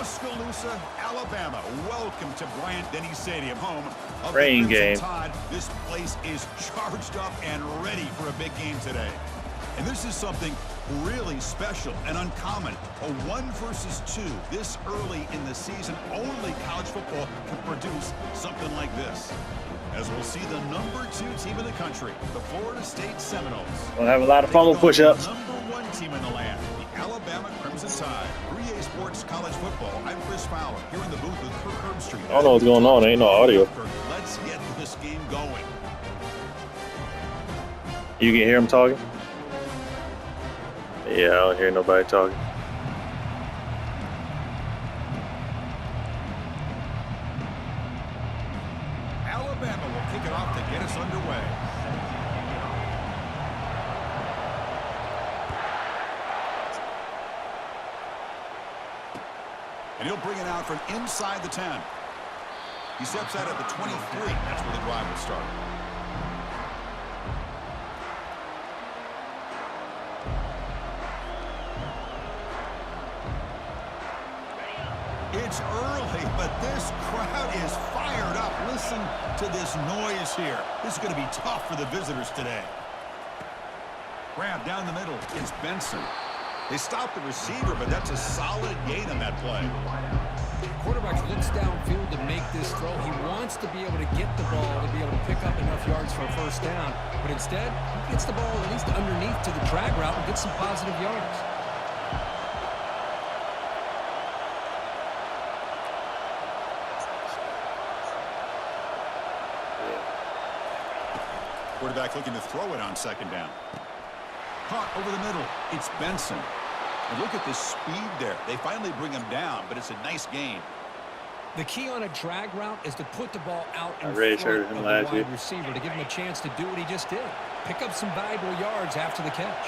Tuscaloosa, Alabama. Welcome to Bryant-Denny Stadium, home of Rain the Crimson game. Tide. This place is charged up and ready for a big game today. And this is something really special and uncommon. A 1 versus 2 this early in the season. Only college football can produce something like this. As we'll see the number 2 team in the country, the Florida State Seminoles. We'll have a lot of fumble push-ups. Number 1 team in the land, the Alabama Crimson Tide. 3A Sports College Football. I'm Chris Fowler here in the booth with Kirk Herbstreit. I don't know what's going on. There ain't no audio. Let's get this game going. You can hear him talking? Yeah, I don't hear nobody talking. Alabama will kick it off to get us underway. And he'll bring it out from inside the 10. He steps out at the 23. That's where the drive will start. It's early, but this crowd is fired up. Listen to this noise here. This is going to be tough for the visitors today. Grab down the middle. It's Benson. They stop the receiver, but that's a solid gain on that play. Quarterback looks downfield to make this throw. He wants to be able to get the ball to be able to pick up enough yards for a first down. But instead, he gets the ball at least underneath to the drag route and gets some positive yards. Quarterback looking to throw it on second down. Caught over the middle. It's Benson. And look at the speed there. They finally bring him down, but it's a nice gain. The key on a drag route is to put the ball out in really front heard him of the last year. wide receiver to give him a chance to do what he just did. Pick up some valuable yards after the catch.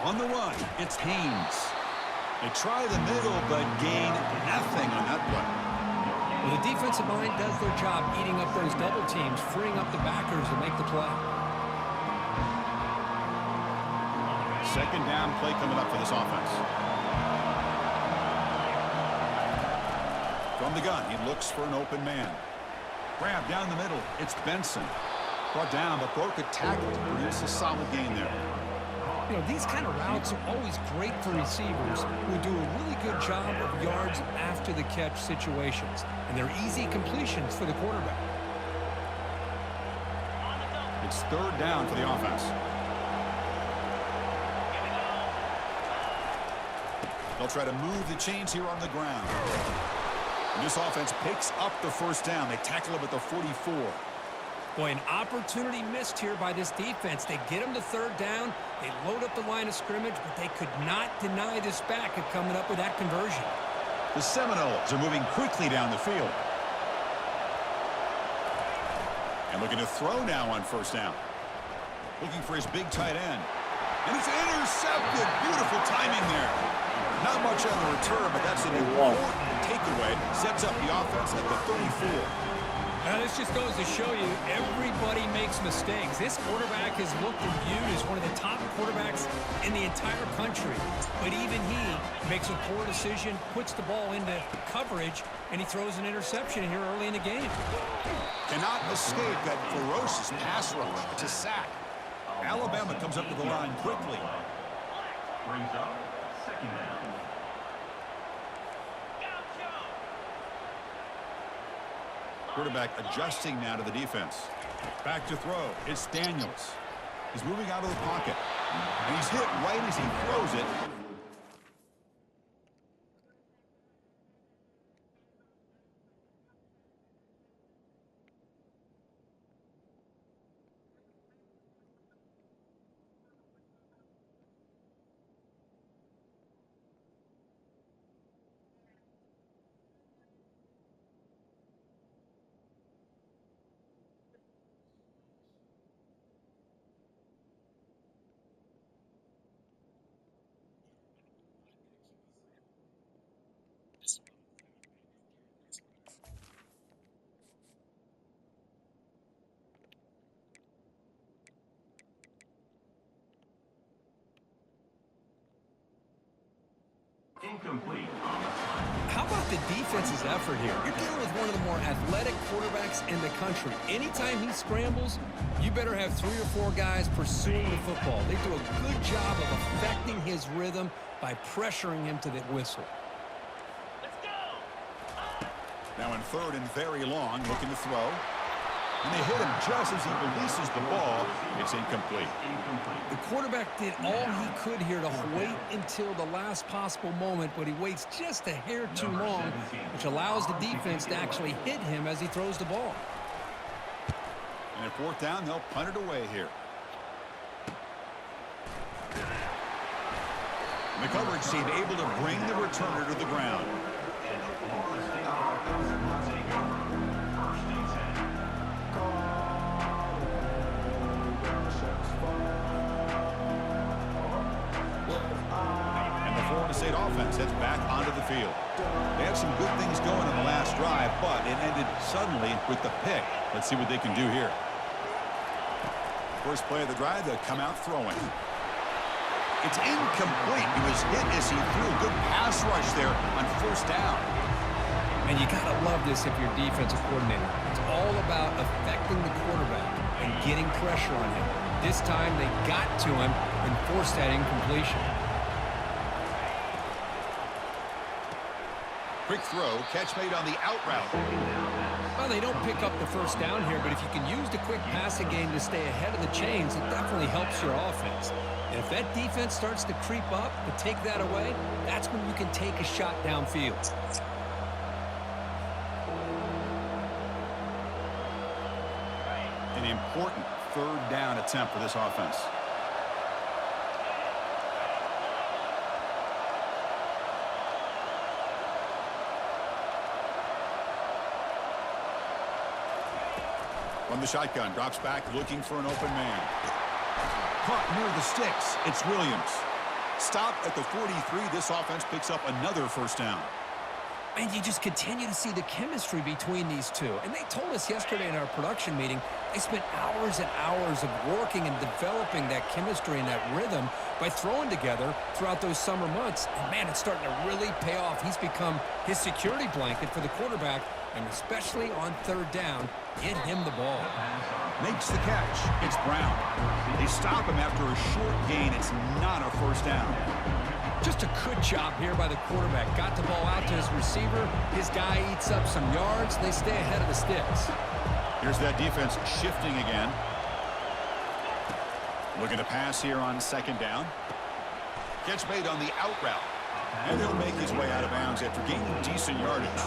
On the run, it's Haynes. They try the middle, but gain nothing on that play. Well, the defensive line does their job eating up those double teams, freeing up the backers to make the play. Second down play coming up for this offense. From the gun, he looks for an open man. Grab down the middle. It's Benson. Brought down, but broke a tackle to produce a solid gain there. You know, these kind of routes are always great for receivers who do a really good job of yards after the catch situations. And they're easy completions for the quarterback. It's third down for the offense. They'll try to move the chains here on the ground. And this offense picks up the first down. They tackle him at the 44. Boy, an opportunity missed here by this defense. They get him to third down. They load up the line of scrimmage, but they could not deny this back of coming up with that conversion. The Seminoles are moving quickly down the field. And looking to throw now on first down. Looking for his big tight end. And it's intercepted. Beautiful timing there. Not much on the return, but that's an important takeaway. Sets up the offense at the 34. Now, this just goes to show you everybody makes mistakes. This quarterback is looked and viewed as one of the top quarterbacks in the entire country. But even he makes a poor decision, puts the ball into coverage, and he throws an interception here early in the game. Cannot escape that ferocious pass rush. It's a sack. Alabama comes up to the line quickly. Brings up second down. Quarterback adjusting now to the defense. Back to throw. It's Daniels. He's moving out of the pocket. And he's hit right as he throws it. Incomplete on the play. How about the defense's effort here? You're dealing with one of the more athletic quarterbacks in the country. Anytime he scrambles, you better have 3 or 4 guys pursuing the football. They do a good job of affecting his rhythm by pressuring him to the whistle. Now in 3rd and very long, looking to throw. And they hit him just as he releases the ball. It's incomplete. The quarterback did all he could here to wait until the last possible moment, but he waits just a hair too long, which allows the defense to actually hit him as he throws the ball. And at 4th down, they'll punt it away here. The coverage team able to bring the returner to the ground. State offense heads back onto the field. They had some good things going in the last drive, but it ended suddenly with the pick. Let's see what they can do here. First play of the drive, they'll come out throwing. It's incomplete. He was hit as he threw a good pass rush there on 1st down. And you got to love this if you're defensive coordinator. It's all about affecting the quarterback and getting pressure on him. This time they got to him and forced that incompletion. Quick throw, catch made on the out route. Well, they don't pick up the 1st down here, but if you can use the quick passing game to stay ahead of the chains, it definitely helps your offense. And if that defense starts to creep up to take that away, that's when you can take a shot downfield. An important 3rd down attempt for this offense. From the shotgun, drops back, looking for an open man. Caught near the sticks. It's Williams. Stop at the 43. This offense picks up another 1st down. And you just continue to see the chemistry between these two. And they told us yesterday in our production meeting, they spent hours and hours of working and developing that chemistry and that rhythm by throwing together throughout those summer months. And, man, it's starting to really pay off. He's become his security blanket for the quarterback, and especially on 3rd down, get him the ball. Makes the catch. It's Brown. They stop him after a short gain. It's not a 1st down. Just a good job here by the quarterback. Got the ball out to his receiver. His guy eats up some yards. They stay ahead of the sticks. Here's that defense shifting again. Looking to pass here on 2nd down. Catch made on the out route. And he'll make his way out of bounds after gaining decent yardage.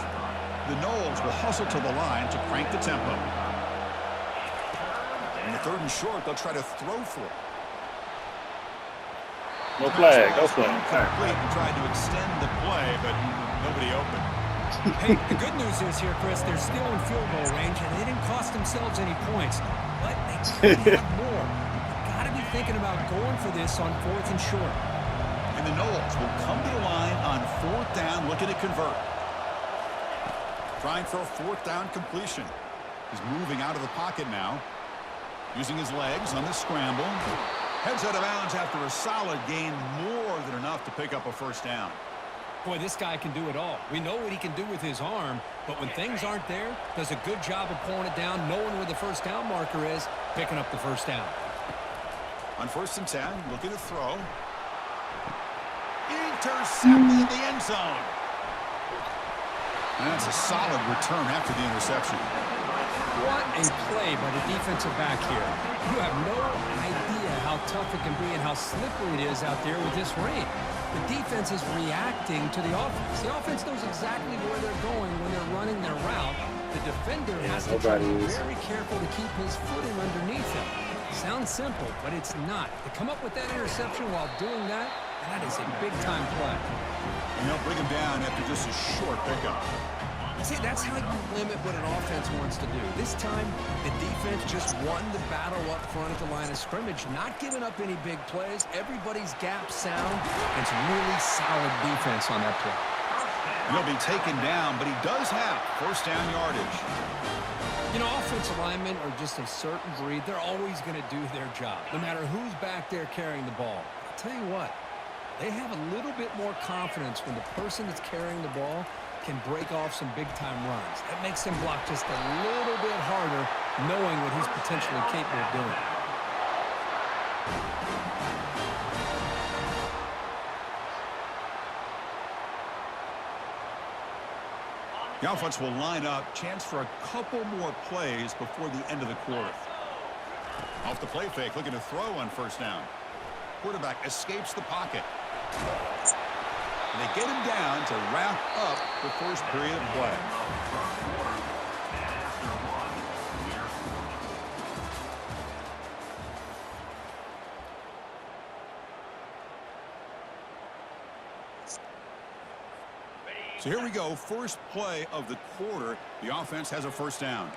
The Knowles will hustle to the line to crank the tempo. In the 3rd and short, they'll try to throw for it. No flag. No flag. Complete and tried to extend the play, but nobody open. Hey, the good news is here, Chris, they're still in field goal range, and they didn't cost themselves any points. But they could have more. You've got to be thinking about going for this on 4th and short. And the Knowles will come to the line on 4th down, looking to convert. Trying for a 4th down completion. He's moving out of the pocket now. Using his legs on the scramble. Heads out of bounds after a solid gain, more than enough to pick up a 1st down. Boy, this guy can do it all. We know what he can do with his arm, but when things aren't there, does a good job of pulling it down, knowing where the 1st down marker is, picking up the 1st down. On 1st and 10, looking to throw. Intercepted in the end zone. And that's a solid return after the interception. What a play by the defensive back here. You have no idea how tough it can be and how slippery it is out there with this rain. The defense is reacting to the offense. The offense knows exactly where they're going when they're running their route. The defender has to try to be very careful to keep his footing underneath him. Sounds simple, but it's not. To come up with that interception while doing that, that is a big-time play. And they'll bring him down after just a short pickup. See, that's how you limit what an offense wants to do. This time, the defense just won the battle up front at the line of scrimmage, not giving up any big plays. Everybody's gap sound. It's really solid defense on that play. He'll be taken down, but he does have 1st down yardage. You know, offensive linemen are just a certain breed. They're always going to do their job, no matter who's back there carrying the ball. I'll tell you what, They have a little bit more confidence when the person that's carrying the ball can break off some big-time runs. That makes him block just a little bit harder, knowing what he's potentially capable of doing. The offense will line up. Chance for a couple more plays before the end of the quarter. Off the play fake, looking to throw on first down. Quarterback escapes the pocket. And they get him down to wrap up the first period of play. So here we go, first play of the quarter. The offense has a first down.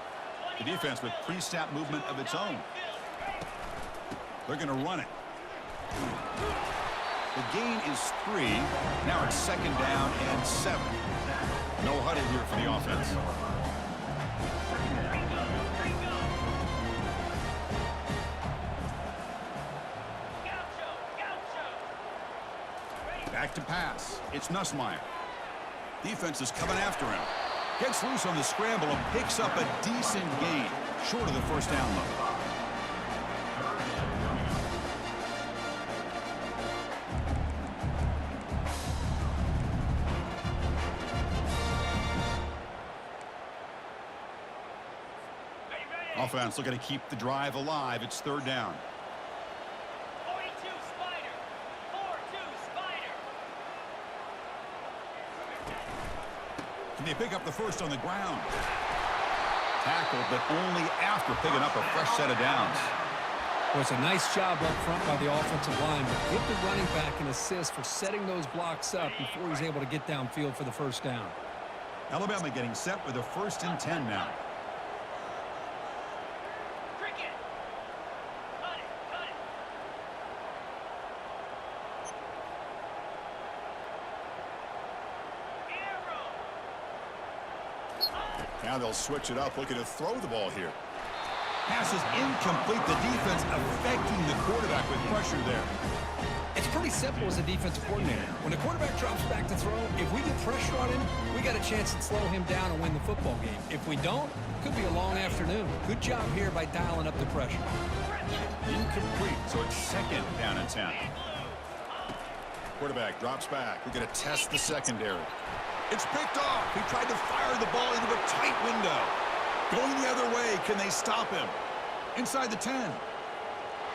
The defense with pre-snap movement of its own. They're going to run it. The gain is 3. Now it's second down and 7. No huddle here for the offense. Back to pass. It's Nussmeier. Defense is coming after him. Gets loose on the scramble and picks up a decent gain. Short of the first down level. Offense looking to keep the drive alive. It's third down. 42 Spider. 4-2 Spider. Can they pick up the first on the ground? Tackled, but only after picking up a fresh set of downs. Well, it's a nice job up front by the offensive line, but give the running back an assist for setting those blocks up before he's able to get downfield for the first down. Alabama getting set with a 1st and 10 now. Cricket. Cut it. Cut it. Arrow. Now they'll switch it up, looking to throw the ball here. Pass is incomplete. The defense affecting the quarterback with pressure there. It's pretty simple as a defensive coordinator. When the quarterback drops back to throw, if we get pressure on him, we got a chance to slow him down and win the football game. If we don't, it could be a long afternoon. Good job here by dialing up the pressure. Incomplete, so it's second down and 10. Quarterback drops back. We're going to test the secondary. It's picked off. He tried to fire the ball into a tight window. Going the other way, can they stop him? Inside the 10.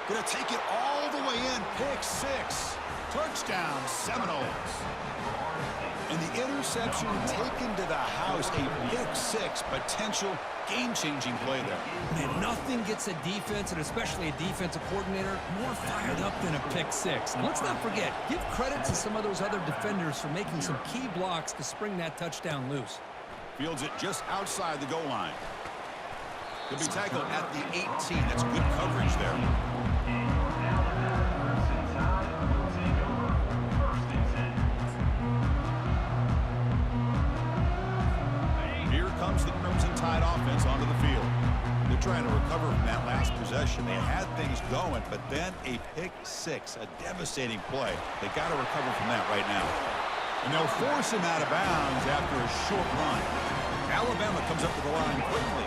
Going to take it all the way in. Pick 6. Touchdown, Seminoles. And the interception taken to the house. A pick 6. Potential game-changing play there. Man, nothing gets a defense, and especially a defensive coordinator, more fired up than a pick 6. And let's not forget, give credit to some of those other defenders for making some key blocks to spring that touchdown loose. Fields it just outside the goal line. He'll be tackled at the 18. That's good coverage there. Here comes the Crimson Tide offense onto the field. They're trying to recover from that last possession. They had things going, but then a pick 6, a devastating play. They got to recover from that right now. And they'll force him out of bounds after a short run. Alabama comes up to the line quickly.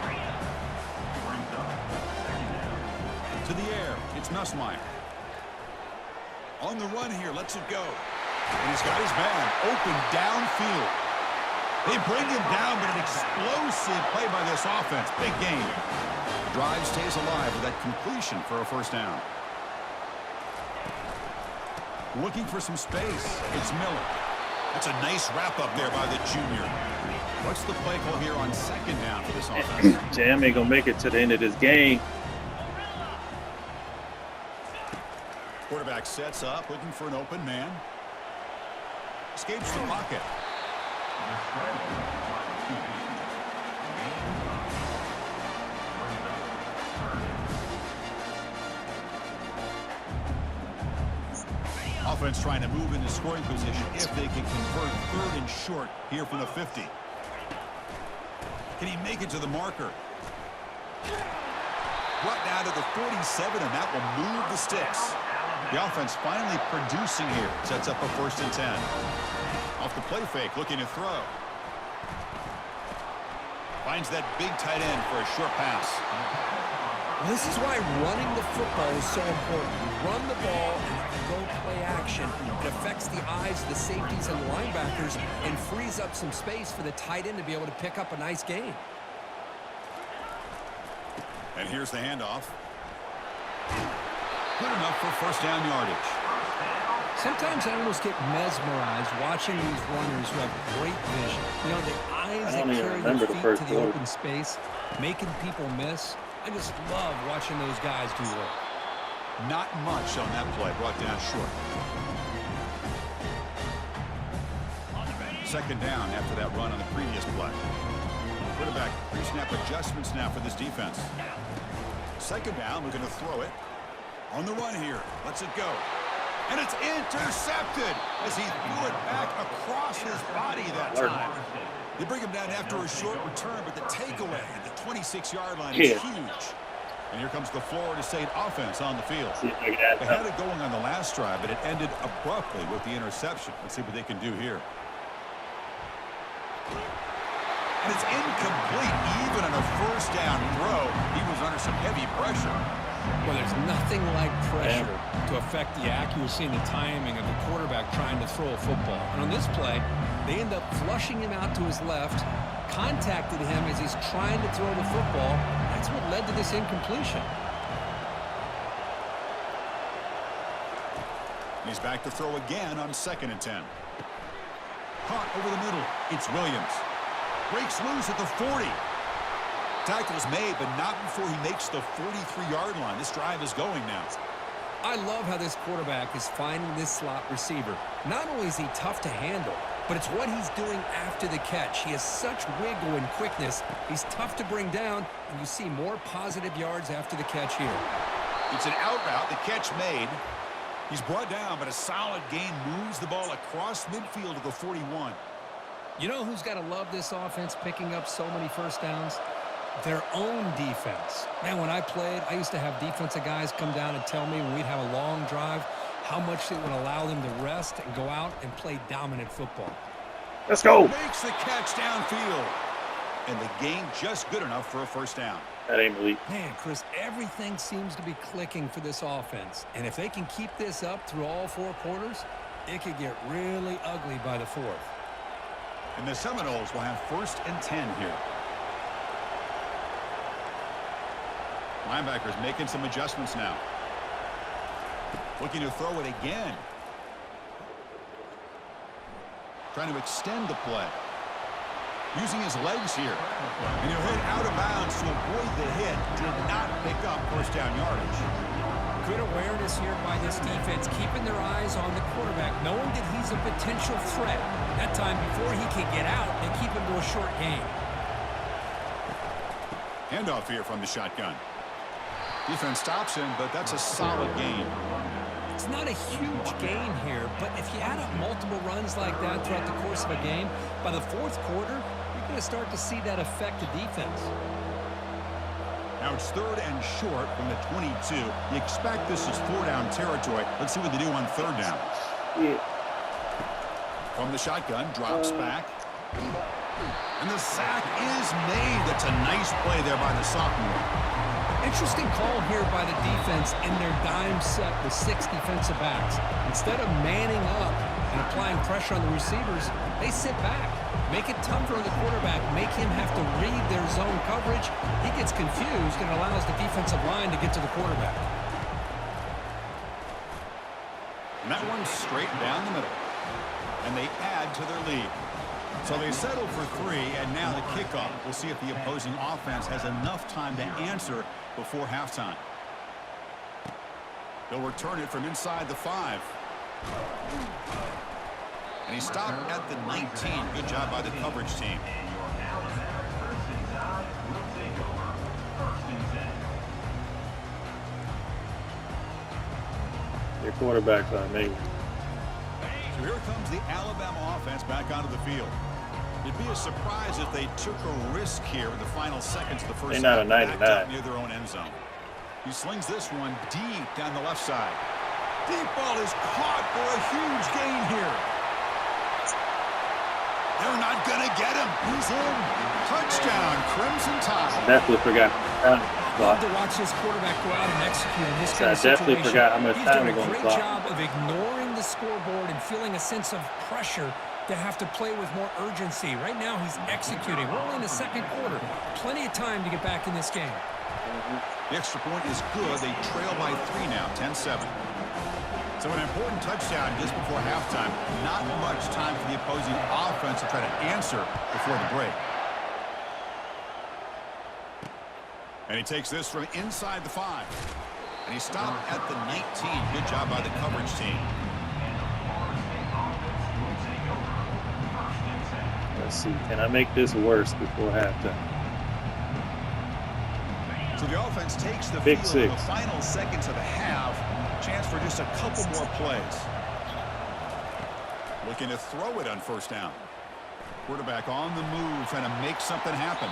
To the air, it's Nussmeier. On the run here, lets it go. And he's got his man open downfield. They bring him down, but an explosive play by this offense. Big gain. The drive stays alive with that completion for a first down. Looking for some space. It's Miller. That's a nice wrap-up there by the junior. What's the play call here on second down for this offense? Jam ain't gonna make it to the end of this game. Quarterback sets up, looking for an open man. Escapes the pocket. Offense trying to move into scoring position if they can convert 3rd and short here from the 50. Can he make it to the marker? Brought down to the 47, and that will move the sticks. The offense finally producing here. Sets up a 1st and 10. Off the play fake, looking to throw. Finds that big tight end for a short pass. This is why running the football is so important. You run the ball and you go play action. It affects the eyes of the safeties and the linebackers and frees up some space for the tight end to be able to pick up a nice gain. And here's the handoff. Good enough for 1st down yardage. Sometimes I almost get mesmerized watching these runners who have great vision. You know, the eyes that carry their feet to the open space, making people miss. I just love watching those guys do work. Not much on that play, brought down short. 2nd down after that run on the previous play. Quarterback pre-snap adjustments now for this defense. 2nd down, we're going to throw it. On the run here, lets it go. And it's intercepted as he threw it back across his body that time. They bring him down after a short return, but the takeaway at the 26-yard line is huge. And here comes the Florida State offense on the field. They had it going on the last drive, but it ended abruptly with the interception. Let's see what they can do here. And it's incomplete, even on a 1st down throw. He was under some heavy pressure. Well, there's nothing like pressure to affect the accuracy and the timing of the quarterback trying to throw a football. And on this play, they end up flushing him out to his left, contacted him as he's trying to throw the football. That's what led to this incompletion. He's back to throw again on 2nd and 10. Caught over the middle. It's Williams. Breaks loose at the 40. Tackle's made, but not before he makes the 43-yard line. This drive is going now. I love how this quarterback is finding this slot receiver. Not only is he tough to handle, but it's what he's doing after the catch. He has such wiggle and quickness. He's tough to bring down, and you see more positive yards after the catch here. It's an out route. The catch made. He's brought down, but a solid gain moves the ball across midfield to the 41. You know who's got to love this offense picking up so many 1st downs? Their own defense. Man, when I played, I used to have defensive guys come down and tell me when we'd have a long drive how much it would allow them to rest and go out and play dominant football. Let's go. Makes the catch downfield. And the gain just good enough for a 1st down. That ain't Malik. Man, Chris, everything seems to be clicking for this offense. And if they can keep this up through all 4 quarters, it could get really ugly by the 4th. And the Seminoles will have 1st and 10 here. Linebackers making some adjustments now. Looking to throw it again. Trying to extend the play. Using his legs here. And he'll hit out of bounds to avoid the hit. Did not pick up 1st down yardage. Good awareness here by this defense, keeping their eyes on the quarterback, knowing that he's a potential threat. That time before he can get out and keep him to a short gain. Handoff here from the shotgun. Defense stops him, but that's a solid gain. It's not a huge gain here, but if you add up multiple runs like that throughout the course of a game, by the 4th quarter, you're going to start to see that affect the defense. Now it's 3rd and short from the 22. You expect this is 4-down territory. Let's see what they do on 3rd down. Yeah. From the shotgun, drops back. And the sack is made. That's a nice play there by the sophomore. Interesting call here by the defense in their dime set with 6 defensive backs. Instead of manning up and applying pressure on the receivers, they sit back, make it tougher on the quarterback, make him have to read their zone coverage. He gets confused and allows the defensive line to get to the quarterback. And that one's straight down the middle. And they add to their lead. So they settle for 3, and now the kickoff. We'll see if the opposing offense has enough time to answer before halftime. They'll return it from inside the 5. And he stopped at the 19. Good job by the coverage team. Your quarterbacks are amazing. So here comes the Alabama offense back onto the field. It'd be a surprise if they took a risk here in the final seconds of the first They're not half, a 99. backed up near their own end zone. He slings this one deep down the left side. Deep ball is caught for a huge gain here. They're not going to get him. He's in. Touchdown, Crimson Tide. Definitely forgot. Love to watch this quarterback go out and execute in this kind I of definitely situation. forgot how much He's time doing was a on the great clock. job of ignoring the scoreboard and feeling a sense of pressure to have to play with more urgency. Right now, he's executing. We're only in the second quarter. Plenty of time to get back in this game. The extra point is good. They trail by 3 now, 10-7. So an important touchdown just before halftime. Not much time for the opposing offense to try to answer before the break. And he takes this from inside the 5. And he stopped at the 19. Good job by the coverage team. Let's see. Can I make this worse before halftime? So the offense takes the Big field in the six. final seconds of the half. Chance for just a couple more plays. Looking to throw it on first down. Quarterback on the move, trying to make something happen.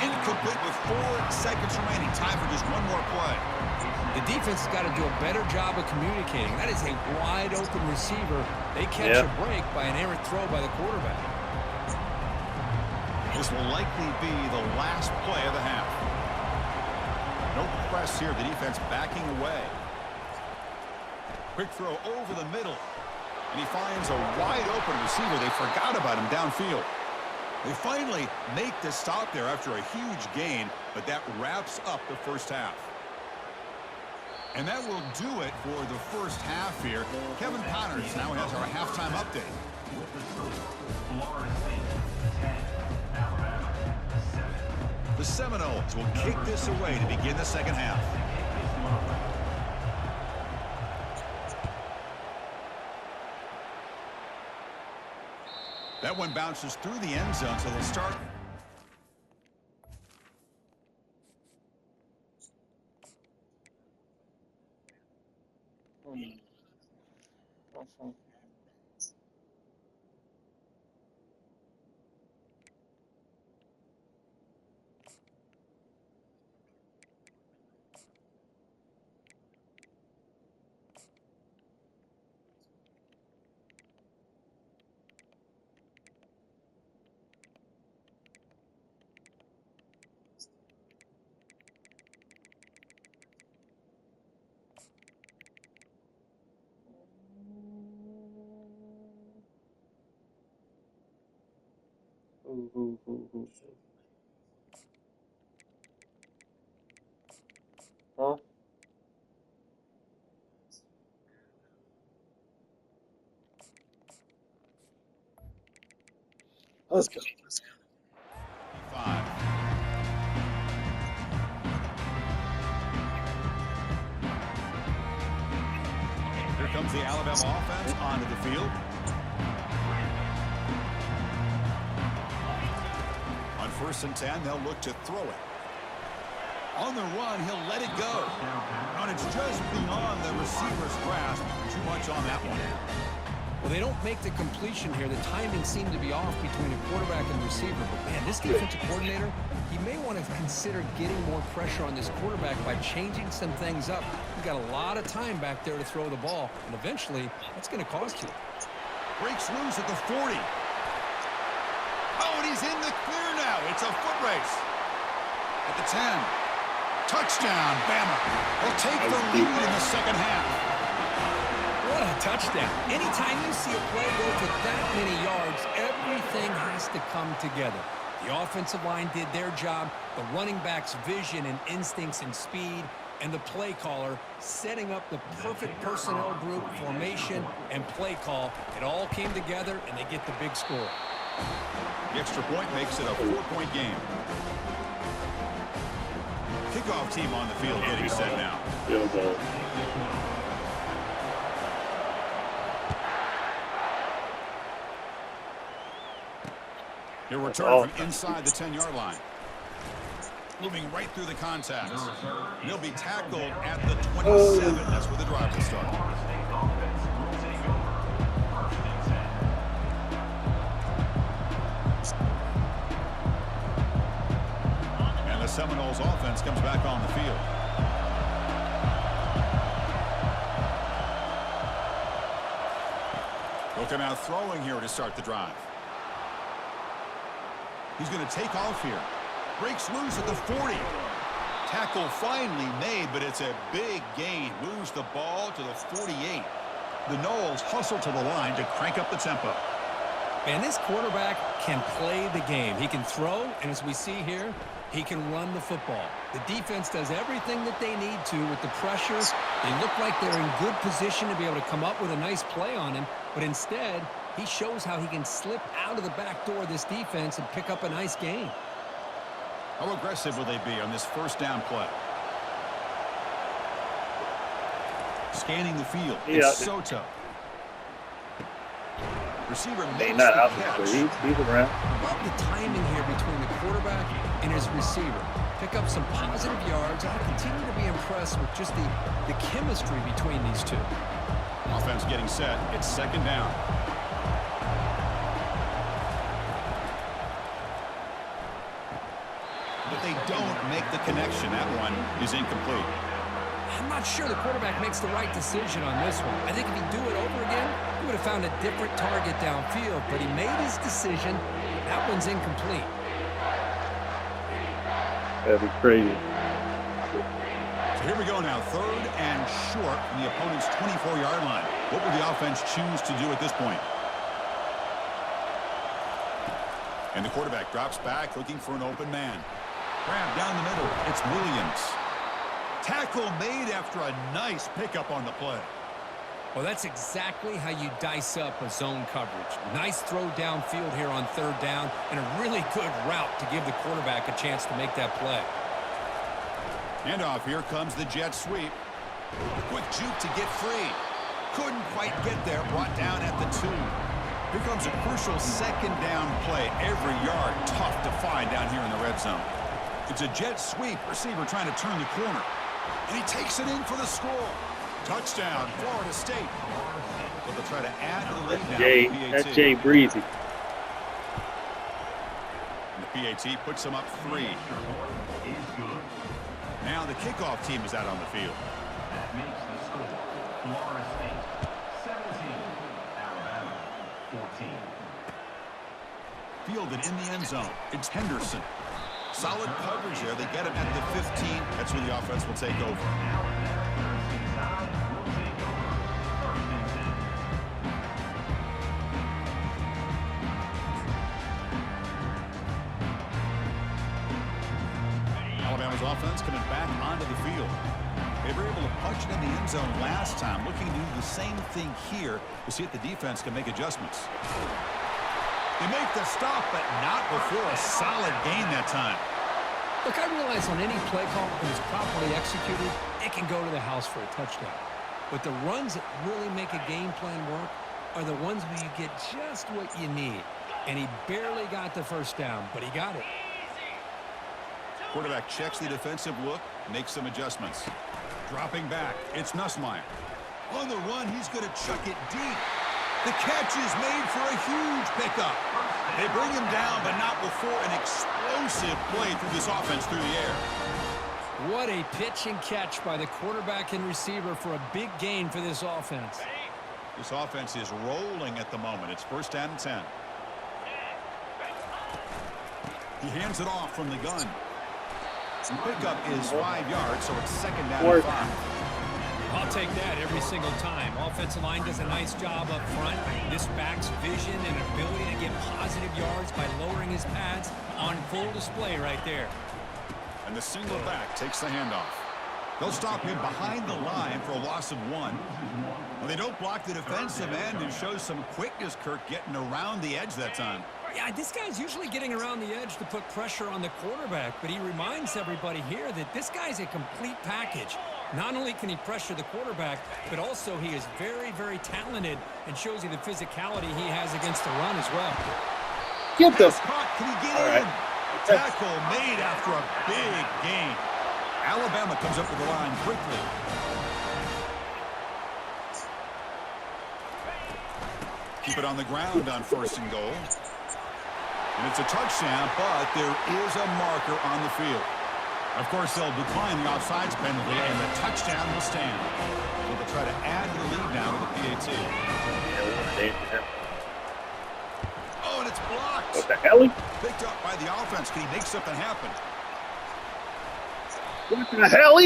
Incomplete with 4 seconds remaining. Time for just one more play. The defense has got to do a better job of communicating. That is a wide-open receiver. They catch a break by an errant throw by the quarterback. This will likely be the last play of the half. No press here. The defense backing away. Quick throw over the middle. And he finds a wide-open receiver. They forgot about him downfield. They finally make the stop there after a huge gain, but that wraps up the first half. And that will do it for the first half here. Kevin Connors now has our halftime update. The Seminoles will kick this away to begin the second half. That one bounces through the end zone, so they'll start. Huh? Let's go. 5. Here comes the Alabama offense onto the field. On 1st and 10, they'll look to throw it. On the run, he'll let it go. And it's just beyond the receiver's grasp. Too much on that one. Well, they don't make the completion here. The timing seemed to be off between a quarterback and receiver. But, man, this defensive coordinator, he may want to consider getting more pressure on this quarterback by changing some things up. You've got a lot of time back there to throw the ball, and eventually that's going to cost you. Breaks loose at the 40. Oh, and he's in the clear now. It's a foot race. At the 10. Touchdown, Bama. They'll take the lead in the second half. What a touchdown. Anytime you see a play go for that many yards, everything has to come together. The offensive line did their job, the running back's vision and instincts and speed, and the play caller setting up the perfect personnel group, formation, and play call. It all came together, and they get the big score. The extra point makes it a 4-point game. Kickoff team on the field getting set now. Field goal. He'll return from inside the 10-yard line. Moving right through the contact. He'll be tackled at the 27. That's where the drive will start. And the Seminoles offense comes back on the field. They're now throwing here to start the drive. He's going to take off here. Breaks loose at the 40. Tackle finally made, but it's a big gain. Moves the ball to the 48. The Noles hustle to the line to crank up the tempo. And this quarterback can play the game. He can throw, and as we see here, he can run the football. The defense does everything that they need to with the pressure. They look like they're in good position to be able to come up with a nice play on him, but instead, he shows how he can slip out of the back door of this defense and pick up a nice gain. How aggressive will they be on this first down play? Scanning the field. It's Soto. Receiver makes Not the out, catch. but he's around. Love the timing here between the quarterback and his receiver. Pick up some positive yards. I continue to be impressed with just the chemistry between these two. Offense getting set. It's second down. But they don't make the connection. That one is incomplete. I'm not sure the quarterback makes the right decision on this one. I think if he'd do it over again, he would have found a different target downfield, but he made his decision. That one's incomplete. That'd be crazy. So here we go now. Third and short from the opponent's 24-yard line. What will the offense choose to do at this point? And the quarterback drops back looking for an open man. Grab down the middle. It's Williams. Tackle made after a nice pickup on the play. Well, that's exactly how you dice up a zone coverage. Nice throw downfield here on third down, and a really good route to give the quarterback a chance to make that play. Handoff, here comes the jet sweep. Quick juke to get free. Couldn't quite get there, brought down at the 2. Here comes a crucial second down play. Every yard tough to find down here in the red zone. It's a jet sweep. Receiver trying to turn the corner. And he takes it in for the score. Touchdown, Florida State. But they'll try to add to the lead now. That's Jay Breezy. And the PAT puts them up 3. Now the kickoff team is out on the field. That makes the score Florida State 17, Alabama 14. Fielded in the end zone. It's Henderson. Solid coverage there. They get him at the 15. That's where the offense will take over. Alabama's offense coming back onto the field. They were able to punch it in the end zone last time. Looking to do the same thing here to see if the defense can make adjustments. They make the stop, but not before a solid gain that time. Look, I realize on any play call, when it's properly executed, it can go to the house for a touchdown. But the runs that really make a game plan work are the ones where you get just what you need. And he barely got the first down, but he got it. Quarterback checks the defensive look, makes some adjustments. Dropping back, it's Nussmeier. On the run, he's going to chuck it deep. The catch is made for a huge pickup. They bring him down, but not before an explosive play through this offense through the air. What a pitch and catch by the quarterback and receiver for a big gain for this offense. This offense is rolling at the moment. It's first down and 10. He hands it off from the gun. The pickup is 5 yards, so it's second down and 5. I'll take that every single time. Offensive line does a nice job up front. This back's vision and ability to get positive yards by lowering his pads on full display right there. And the single back takes the handoff. They'll stop him behind the line for a loss of 1. Well, they don't block the defensive end and show some quickness, Kirk, getting around the edge that time. Yeah, this guy's usually getting around the edge to put pressure on the quarterback, but he reminds everybody here that this guy's a complete package. Not only can he pressure the quarterback, but also he is very, very talented and shows you the physicality he has against the run as well. Get the Caught. Can he get in? Tackle made after a big gain. Alabama comes up with the line quickly. Keep it on the ground on first and goal. And it's a touchdown, but there is a marker on the field. Of course, they'll decline the offsides penalty, and the touchdown will stand. So they'll try to add the lead now to the PAT. Yeah, we want to danger him. Oh, and it's blocked. What the hell? Picked up by the offense. Can he make something happen? What the hell?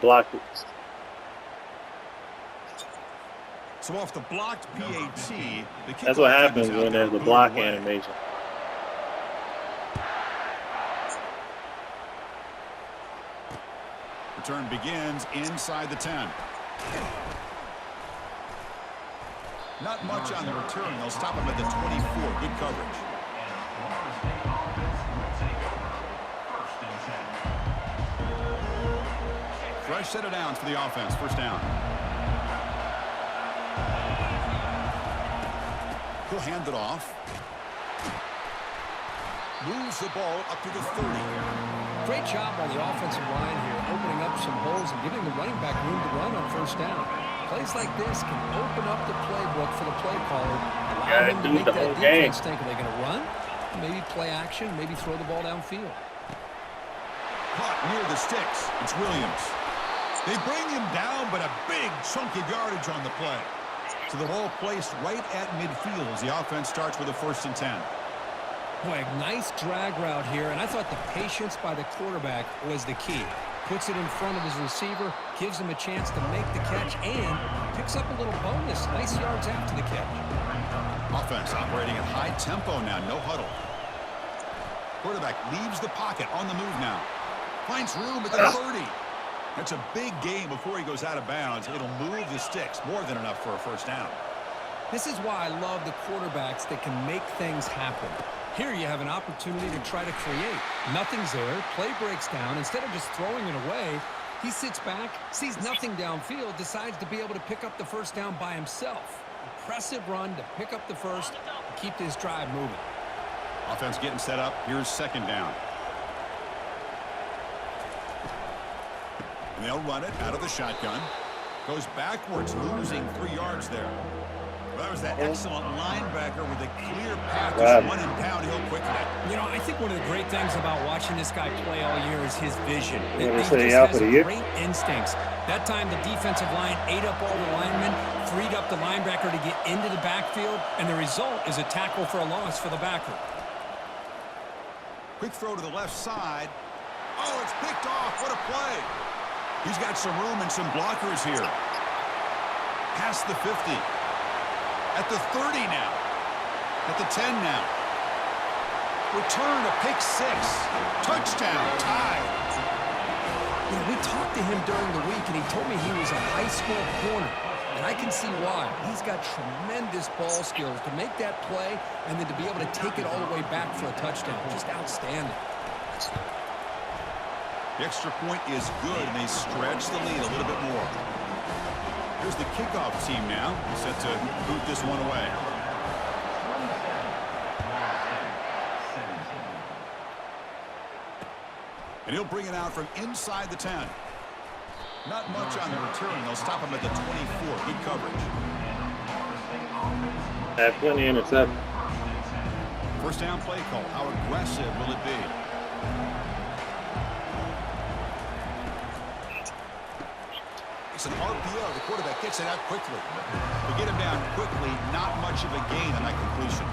Blocked it. So off the blocked PAT, the That's what kickoff happens team is out when there there's a booing block away. animation. Return begins inside the 10. Not much on the return. They'll stop him at the 24. Good coverage. Florida State offense will take over. First and 10. Fresh set of downs for the offense. First down. He'll hand it off. Moves the ball up to the 30. Great job by the offensive line here, opening up some holes and giving the running back room to run on first down. Plays like this can open up the playbook for the play caller, allow him to make that defense think, are they going to run? Maybe play action, maybe throw the ball downfield. Caught near the sticks. It's Williams. They bring him down, but a big chunk of yardage on the play. So the ball placed right at midfield as the offense starts with a 1st and 10. Boy, a nice drag route here, and I thought the patience by the quarterback was the key. Puts it in front of his receiver, gives him a chance to make the catch, and picks up a little bonus. Nice yards after the catch. Offense operating at high tempo now, no huddle. Quarterback leaves the pocket on the move now. Finds room at the 30. That's a big gain before he goes out of bounds. It'll move the sticks, more than enough for a first down. This is why I love the quarterbacks that can make things happen. Here you have an opportunity to try to create. Nothing's there. Play breaks down. Instead of just throwing it away, he sits back, sees nothing downfield, decides to be able to pick up the first down by himself. Impressive run to pick up the first and keep this drive moving. Offense getting set up. Here's second down. And they'll run it out of the shotgun. Goes backwards, losing 3 yards there. Well, that was that excellent linebacker with a clear path to run and poundhill quickly. You know, I think one of the great things about watching this guy play all year is his vision. He Wanna just say out has for the year? great instincts. That time the defensive line ate up all the linemen, freed up the linebacker to get into the backfield, and the result is a tackle for a loss for the backer. Quick throw to the left side. Oh, it's picked off. What a play. He's got some room and some blockers here. Past the 50. At the 30 now. At the 10 now. Return a pick 6. Touchdown. Tied. You know, we talked to him during the week, and he told me he was a high school corner. And I can see why. He's got tremendous ball skills to make that play and then to be able to take it all the way back for a touchdown. Just outstanding. The extra point is good, and they stretch the lead a little bit more. Here's the kickoff team now, set to boot this one away. And he'll bring it out from inside the 10. Not much on the return. They'll stop him at the 24. Good coverage. Had plenty of interceptions. First down play call. How aggressive will it be? It's an RPO. The quarterback gets it out quickly. To get him down quickly, not much of a gain on that completion.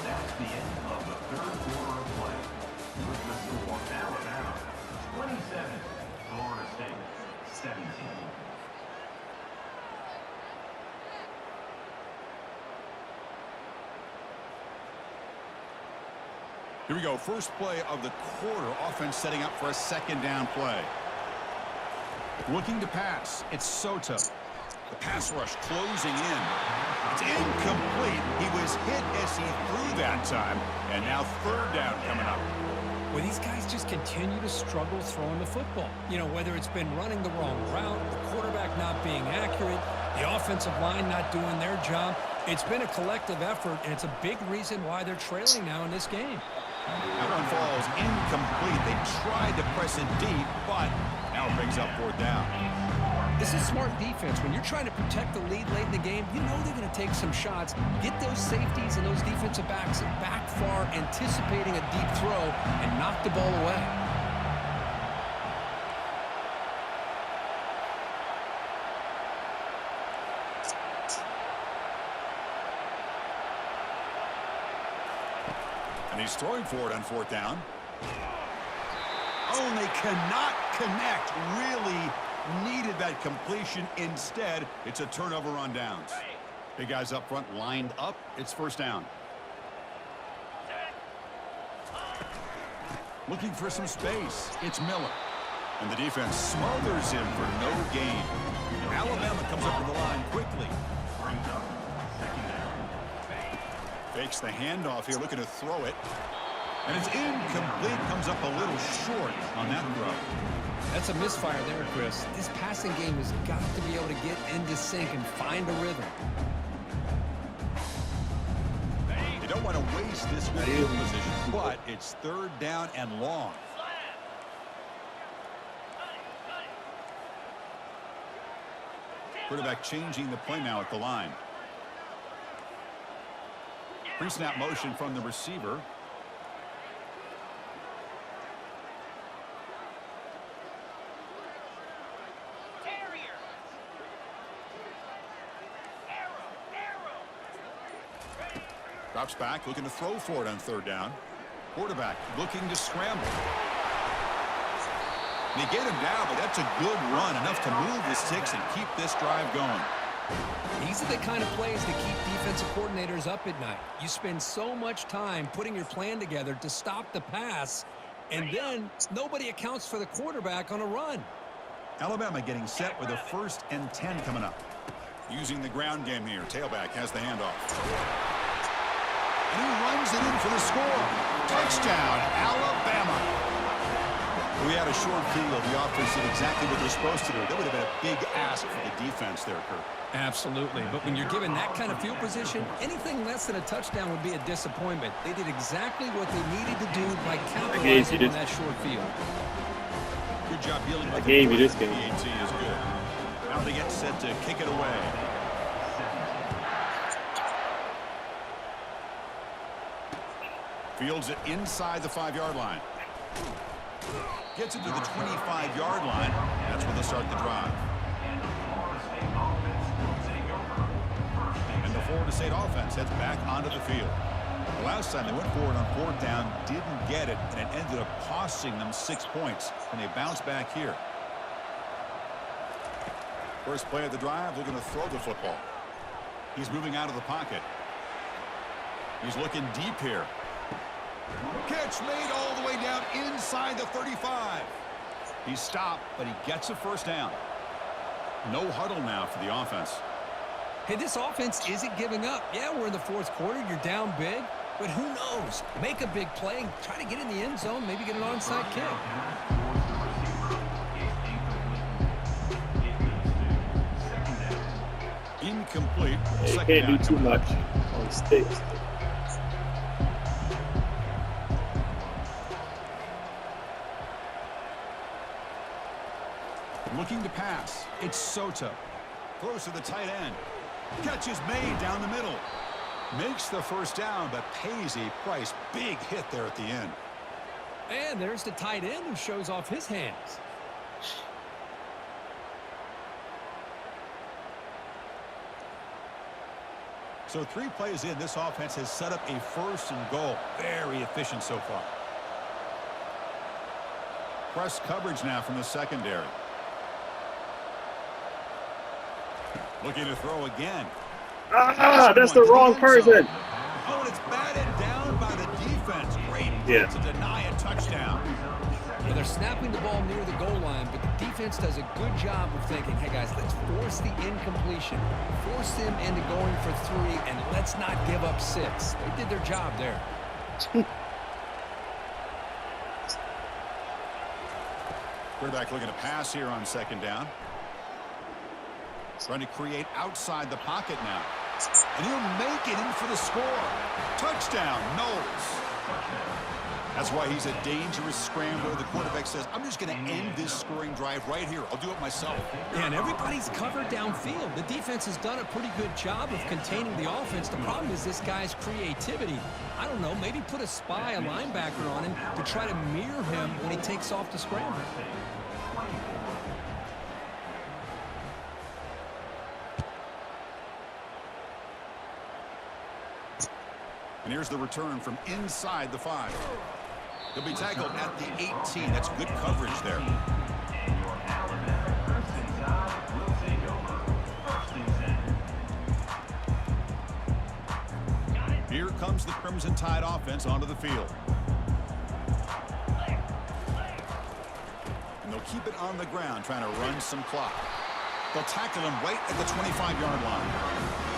That's the end of the third quarter of play. With the score, Alabama 27, Florida State 17. Here we go. First play of the quarter. Offense setting up for a second down play. Looking to pass. It's Soto. The pass rush closing in. It's incomplete. He was hit as he threw that time. And now third down coming up. Well, these guys just continue to struggle throwing the football. You know, whether it's been running the wrong route, the quarterback not being accurate, the offensive line not doing their job. It's been a collective effort, and it's a big reason why they're trailing now in this game. That one falls incomplete. They tried to press it deep, but now it brings up fourth down. This is smart defense. When you're trying to protect the lead late in the game, you know they're going to take some shots, get those safeties and those defensive backs back far, anticipating a deep throw, and knock the ball away. And he's throwing for it on 4th down. Oh, and they cannot connect. Really needed that completion. Instead, it's a turnover on downs. Big guys up front lined up. It's 1st down. Looking for some space. It's Miller. And the defense smothers him for no gain. Alabama comes up to the line quickly. Brings up 2nd down. Fakes the handoff here, looking to throw it. And it's incomplete. Comes up a little short on that throw. That's a misfire there, Chris. This passing game has got to be able to get into sync and find a rhythm. They don't want to waste this good field position, but it's 3rd down and long. Quarterback changing the play now at the line. Pre-snap motion from the receiver. Drops back, looking to throw for it on 3rd down. Quarterback looking to scramble. They get him down, but that's a good run, enough to move the sticks and keep this drive going. These are the kind of plays that keep defensive coordinators up at night. You spend so much time putting your plan together to stop the pass, and then nobody accounts for the quarterback on a run. Alabama getting set with a 1st and 10 coming up. Using the ground game here. Tailback has the handoff. And he runs it in for the score. Touchdown, Alabama. We had a short field. The offense did exactly what they're supposed to do. That would have been a big ask for the defense there, Kurt. Absolutely. But when you're given that kind of field position, anything less than a touchdown would be a disappointment. They did exactly what they needed to do by capitalizing on that short field. Good job dealing with I gave you this game. PAT is good. Now they get set to kick it away. Fields it inside the 5-yard line. Gets it to the 25-yard line. That's where they start the drive. And the Florida State offense heads back onto the field. The last time they went forward on 4th down, didn't get it, and it ended up costing them 6 points. And they bounce back here. First play of the drive, looking to throw the football. He's moving out of the pocket. He's looking deep here. Catch made all the way down inside the 35. He's stopped, but he gets a 1st down. No huddle now for the offense. Hey, this offense isn't giving up. Yeah, we're in the 4th quarter. You're down big. But who knows? Make a big play. Try to get in the end zone. Maybe get an onside kick. Incomplete. You can't do too much on sticks. Looking to pass. It's Soto. Throws to the tight end. Catch is made down the middle. Makes the 1st down, but pays a price. Big hit there at the end. And there's the tight end who shows off his hands. So 3 plays in, this offense has set up a 1st and goal. Very efficient so far. Press coverage now from the secondary. Looking to throw again. That's the wrong person. Oh, and it's batted down by the defense. Great Yeah. to deny a touchdown. Well, they're snapping the ball near the goal line, but the defense does a good job of thinking, hey, guys, let's force the incompletion. Force them into going for 3, and let's not give up 6. They did their job there. Quarterback looking to pass here on 2nd down. Trying to create outside the pocket now. And he'll make it in for the score. Touchdown, Knowles. That's why he's a dangerous scrambler. The quarterback says, I'm just going to end this scoring drive right here. I'll do it myself. Yeah, and everybody's covered downfield. The defense has done a pretty good job of containing the offense. The problem is this guy's creativity. I don't know, maybe put a spy, a linebacker on him to try to mirror him when he takes off to scramble. And here's the return from inside the 5. He'll be tackled at the 18. That's good coverage there. And your Alabama first inside will take over. First and 10. Here comes the Crimson Tide offense onto the field. And they'll keep it on the ground, trying to run some clock. They'll tackle him right at the 25-yard line.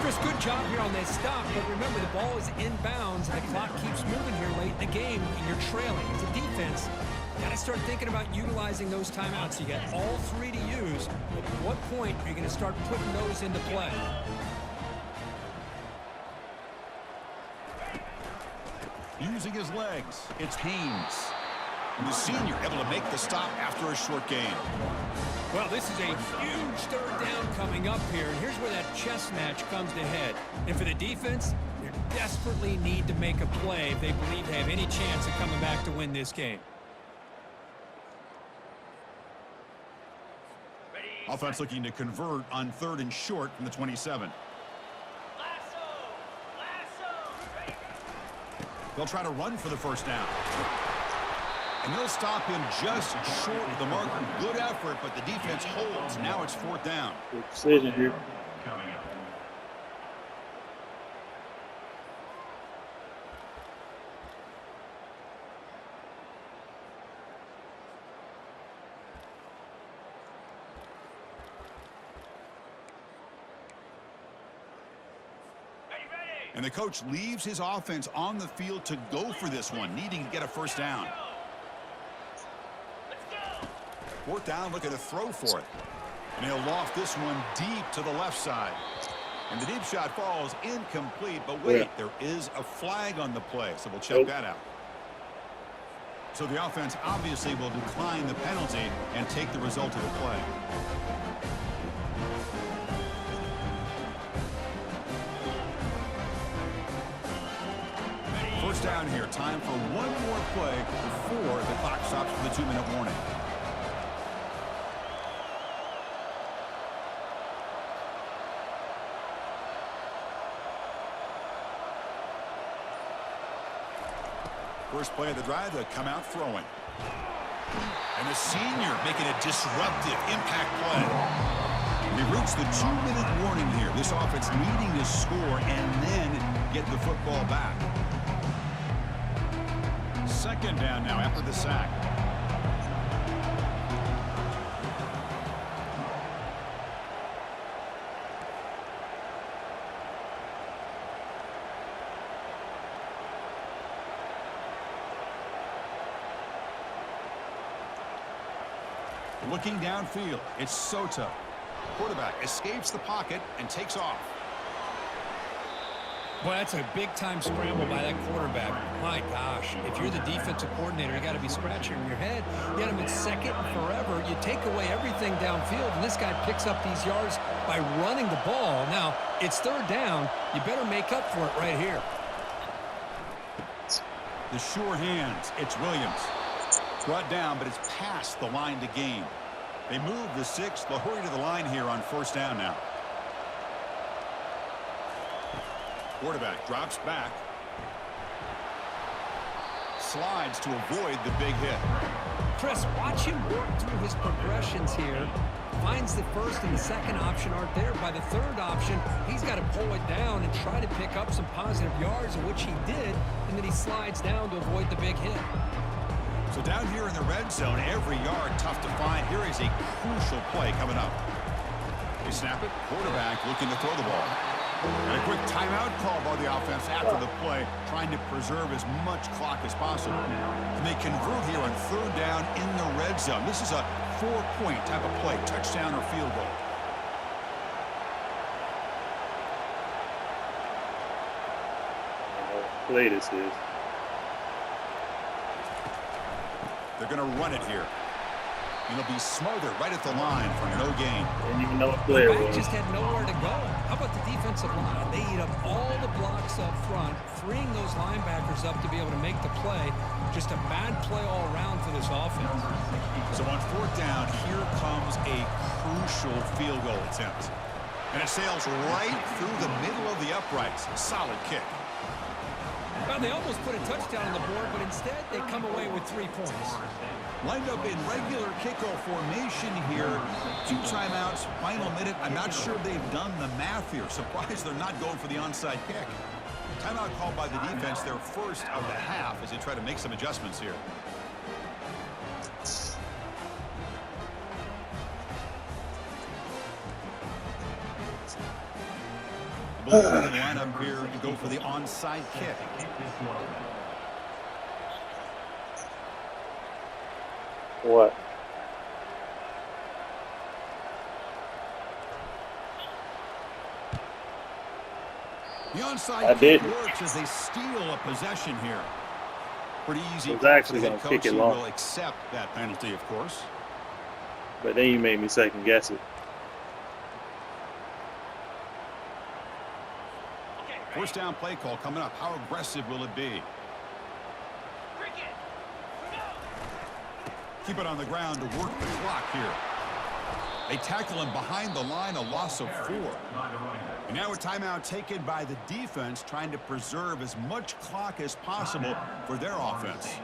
Chris, good job here on that stop, but remember the ball is inbounds and the clock keeps moving here late in the game and you're trailing. As a defense, you got to start thinking about utilizing those timeouts. You got all 3 to use. At what point are you going to start putting those into play? Using his legs, it's Haynes. And the senior able to make the stop after a short gain. Well, this is a huge third down coming up here, and here's where that chess match comes to head. And for the defense, they desperately need to make a play if they believe they have any chance of coming back to win this game. Offense looking to convert on 3rd and short from the 27. They'll try to run for the first down. And they'll stop him just short of the marker. Good effort, but the defense holds. Now it's 4th down. Good decision here. Coming up. And the coach leaves his offense on the field to go for this one, needing to get a first down. 4th down, looking to throw for it. And he'll loft this one deep to the left side. And the deep shot falls incomplete. But wait, there is a flag on the play, so we'll check that out. So the offense obviously will decline the penalty and take the result of the play. First down here. Time for one more play before the clock stops for the 2-minute warning. First play of the drive, they'll come out throwing. And the senior making a disruptive impact play. They reach the 2-minute warning here. This offense needing to score and then get the football back. 2nd down now after the sack. Looking downfield, it's Soto. Quarterback escapes the pocket and takes off. Well, that's a big-time scramble by that quarterback. My gosh, if you're the defensive coordinator, you got to be scratching your head. You had him in 2nd and forever. You take away everything downfield, and this guy picks up these yards by running the ball. Now, it's 3rd down. You better make up for it right here. The sure hands, it's Williams. Brought down, but it's past the line to gain. They move the 6. They'll hurry to the line here on 1st down now. Quarterback drops back. Slides to avoid the big hit. Chris, watch him work through his progressions here. Finds the 1st and the 2nd option aren't there. By the 3rd option, he's got to pull it down and try to pick up some positive yards, which he did, and then he slides down to avoid the big hit. So down here in the red zone, every yard tough to find. Here is a crucial play coming up. They snap it. Quarterback looking to throw the ball. And a quick timeout call by the offense after the play, trying to preserve as much clock as possible. And they convert here on 3rd down in the red zone. This is a 4-point type of play, touchdown or field goal. Play this is. They're going to run it here. And it'll be smothered right at the line for no gain. Didn't even know what The player back was. just had nowhere to go. How about the defensive line? They eat up all the blocks up front, freeing those linebackers up to be able to make the play. Just a bad play all around for this offense. So on fourth down, here comes a crucial field goal attempt. And it sails right through the middle of the uprights. Solid kick. Well, they almost put a touchdown on the board, but instead they come away with 3 points. Lined up in regular kickoff formation here. 2 timeouts, final minute. I'm not sure they've done the math here. Surprised they're not going for the onside kick. Timeout called by the defense, their first of the half, as they try to make some adjustments here. Both in the lineup here to go for the onside kick. What? The onside I kick didn't. works as they steal a possession here. Pretty easy. I was actually for the gonna head kick coach. it He long. will accept that penalty, of course. But then you made me second guess it. First down play call coming up. How aggressive will it be? Cricket. Go. Keep it on the ground to work the clock here. They tackle him behind the line, a loss of 4. And now a timeout taken by the defense, trying to preserve as much clock as possible for their offense.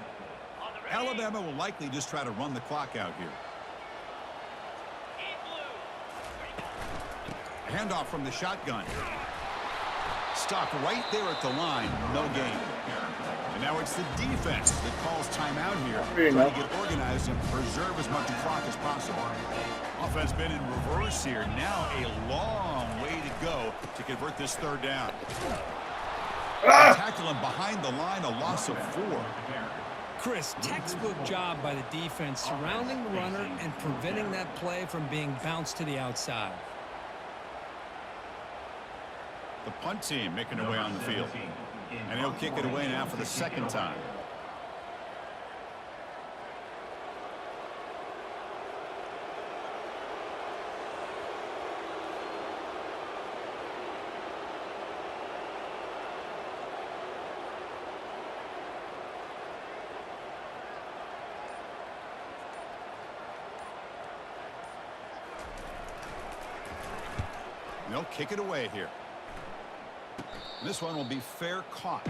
On the ready. Alabama will likely just try to run the clock out here. In blue. Handoff from the shotgun. Stopped right there at the line. No gain. And now it's the defense that calls timeout here. There you Trying go. to get organized and preserve as much clock as possible. Offense been in reverse here. Now a long way to go to convert this third down. Tackle him behind the line, a loss of 4. Chris, textbook job by the defense surrounding the runner and preventing that play from being bounced to the outside. The punt team making their way on the field. And he'll kick it away now for the second time. And they'll kick it away here. This one will be fair caught.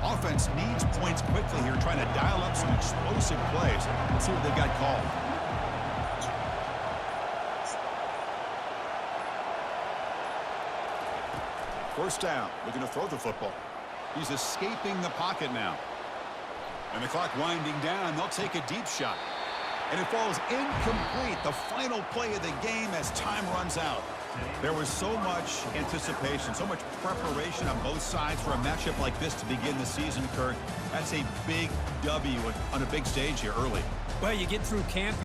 Offense needs points quickly here, trying to dial up some explosive plays. Let's see what they've got called. First down, looking to throw the football. He's escaping the pocket now. And the clock winding down, they'll take a deep shot. And it falls incomplete, the final play of the game as time runs out. There was so much anticipation, so much preparation on both sides for a matchup like this to begin the season, Kurt. That's a big W on a big stage here early. Well, you get through camp.